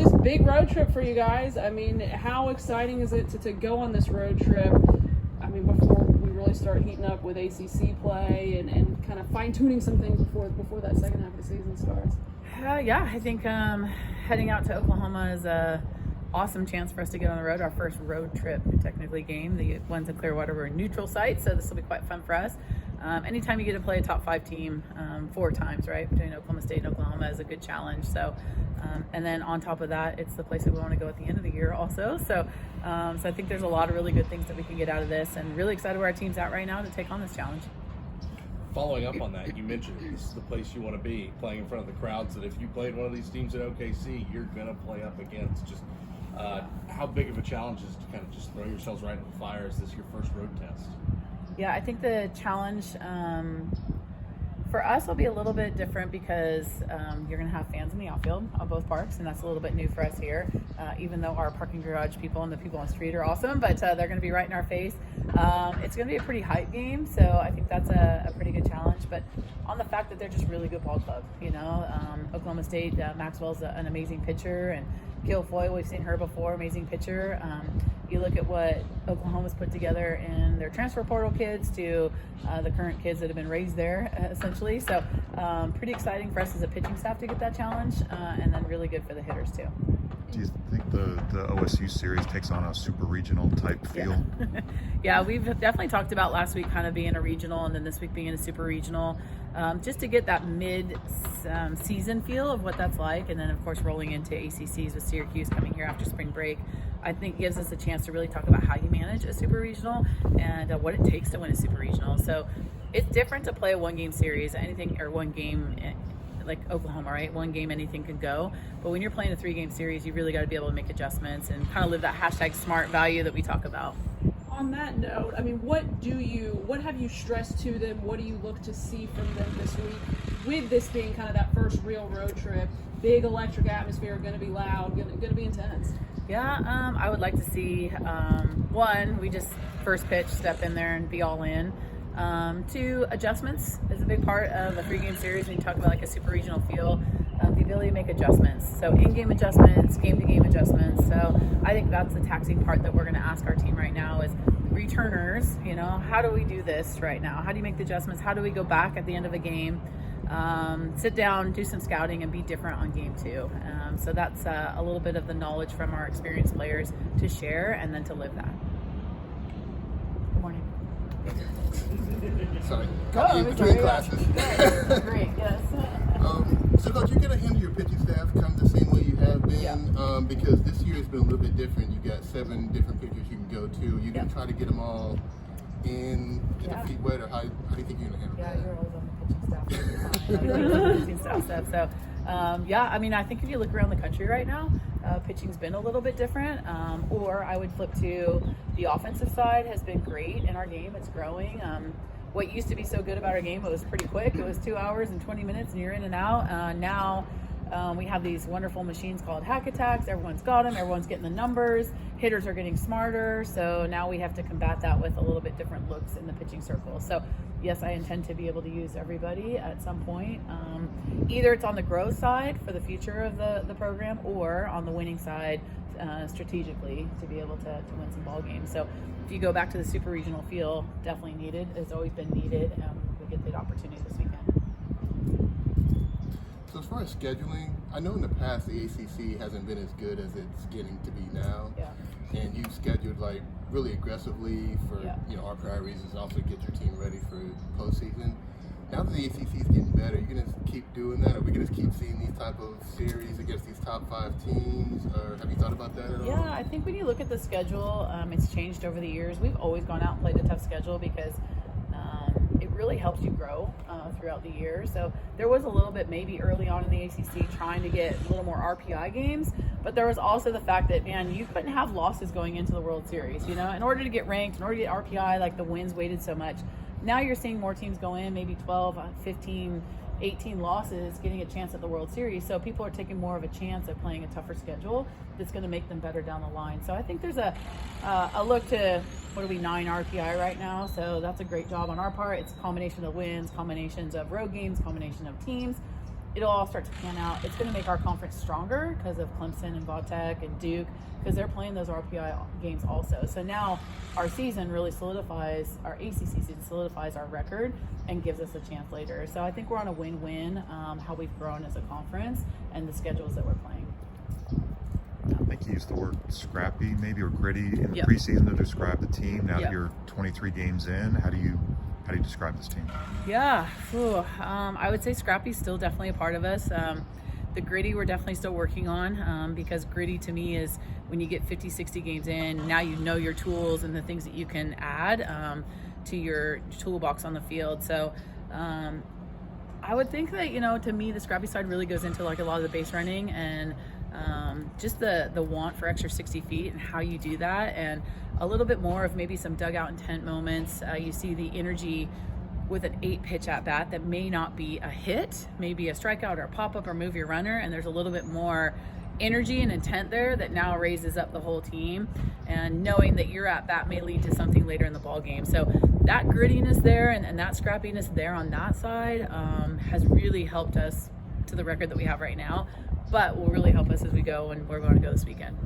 This big road trip for you guys. I mean, how exciting is it to go on this road trip? I mean, before we really start heating up with ACC play and kind of fine-tuning some things before that second half of the season starts. Yeah, I think heading out to Oklahoma is a awesome chance for us to get on the road. Our first road trip, technically, game. The ones in Clearwater were a neutral site, so this will be quite fun for us. Anytime you get to play a top-5 team 4 times, right, between Oklahoma State and Oklahoma is a good challenge. So, and then on top of that, it's the place that we want to go at the end of the year also. So I think there's a lot of really good things that we can get out of this, and really excited where our team's at right now to take on this challenge. Following up on that, you mentioned this is the place you want to be, playing in front of the crowds that if you played one of these teams at OKC, you're going to play up against. Just how big of a challenge is to kind of just throw yourselves right in the fire? Is this your first road test? Yeah, I think the challenge for us will be a little bit different because you're going to have fans in the outfield on both parks, and that's a little bit new for us here, even though our parking garage people and the people on the street are awesome, but they're going to be right in our face. It's going to be a pretty hype game, so I think that's a pretty good challenge, but on the fact that they're just really good ball club, Oklahoma State, Maxwell's an amazing pitcher, and Guilfoyle, we've seen her before, amazing pitcher. You look at what Oklahoma's put together in their transfer portal kids to the current kids that have been raised there, essentially. So pretty exciting for us as a pitching staff to get that challenge, and then really good for the hitters too. Do you think the OSU series takes on a super regional type feel? Yeah, we've definitely talked about last week kind of being a regional and then this week being a super regional, just to get that mid-season feel of what that's like. And then, of course, rolling into ACCs with Syracuse coming here after spring break, I think gives us a chance to really talk about how you manage a super regional and what it takes to win a super regional. So it's different to play a one-game series, one game like Oklahoma, right? One game, anything could go. But when you're playing a 3-game series, you really got to be able to make adjustments and kind of live that hashtag smart value that we talk about. On that note, I mean, what have you stressed to them? What do you look to see from them this week? With this being kind of that first real road trip, big electric atmosphere, going to be loud, going to be intense. Yeah, I would like to see, one, we just first pitch, step in there and be all in. 2, adjustments is a big part of a 3-game series. When you talk about like a super regional feel, the ability to make adjustments. So in-game adjustments, game-to-game adjustments. So I think that's the taxing part that we're going to ask our team right now is returners, how do we do this right now? How do you make the adjustments? How do we go back at the end of a game, sit down, do some scouting, and be different on game 2? So that's a little bit of the knowledge from our experienced players to share and then to live that. Good morning. Sorry, caught you between classes. Great, yes. So, Coach, you're going to handle your pitching staff kind of the same way you have been, Yeah. Because this year has been a little bit different. You got 7 different pitchers you can go to. You're going to try to get them all in, get their feet wet, or how do you think you're going to handle that? Yeah, you're always on the pitching staff. So, I mean, I think if you look around the country right now, pitching's been a little bit different. Or I would flip to the offensive side has been great in our game. It's growing. What used to be so good about our game, it was pretty quick. It was 2 hours and 20 minutes and you're in and out. Now we have these wonderful machines called hack attacks. Everyone's got them. Everyone's getting the numbers. Hitters are getting smarter. So now we have to combat that with a little bit different looks in the pitching circle. So yes, I intend to be able to use everybody at some point. Either it's on the growth side for the future of the program or on the winning side strategically to be able to win some ball games. So if you go back to the super regional feel, definitely needed. It's always been needed. We get the opportunity this weekend. So as far as scheduling, I know in the past the ACC hasn't been as good as it's getting to be now. Yeah. And you've scheduled like really aggressively for our priorities is also get your team ready for postseason. Now that the ACC is getting better, you're going to keep doing that? Are we going to keep seeing these type of series against these top 5 teams? Or have you thought about that at all? Yeah, I think when you look at the schedule, it's changed over the years. We've always gone out and played a tough schedule because it really helps you grow throughout the year. So there was a little bit maybe early on in the ACC trying to get a little more RPI games, but there was also the fact that, man, you couldn't have losses going into the World Series. In order to get ranked, in order to get RPI, like the wins weighted so much. Now you're seeing more teams go in, maybe 12, 15, 18 losses, getting a chance at the World Series. So people are taking more of a chance at playing a tougher schedule that's going to make them better down the line. So I think there's a look to, 9 RPI right now. So that's a great job on our part. It's a combination of wins, combinations of road games, combination of teams. it'll all start to pan out. It's going to make our conference stronger because of Clemson and Vautech and Duke, because they're playing those RPI games also. So now our season really solidifies, our ACC season solidifies our record and gives us a chance later. So I think we're on a win-win, how we've grown as a conference and the schedules that we're playing. I think you used the word scrappy, maybe, or gritty in the Yep. preseason to describe the team. Now Yep. that you're 23 games in, how do you describe this team? Yeah, I would say Scrappy's still definitely a part of us. The gritty we're definitely still working on, because gritty to me is when you get 50, 60 games in, now you know your tools and the things that you can add to your toolbox on the field. So I would think that, to me, the Scrappy side really goes into like a lot of the base running and just the want for extra 60 feet and how you do that, and a little bit more of maybe some dugout intent moments. You see the energy with an 8-pitch at bat that may not be a hit, maybe a strikeout or a pop-up or move your runner, and there's a little bit more energy and intent there that now raises up the whole team, and knowing that your at bat may lead to something later in the ball game. So that grittiness there and that scrappiness there on that side has really helped us to the record that we have right now, but will really help us as we go, and we're going to go this weekend.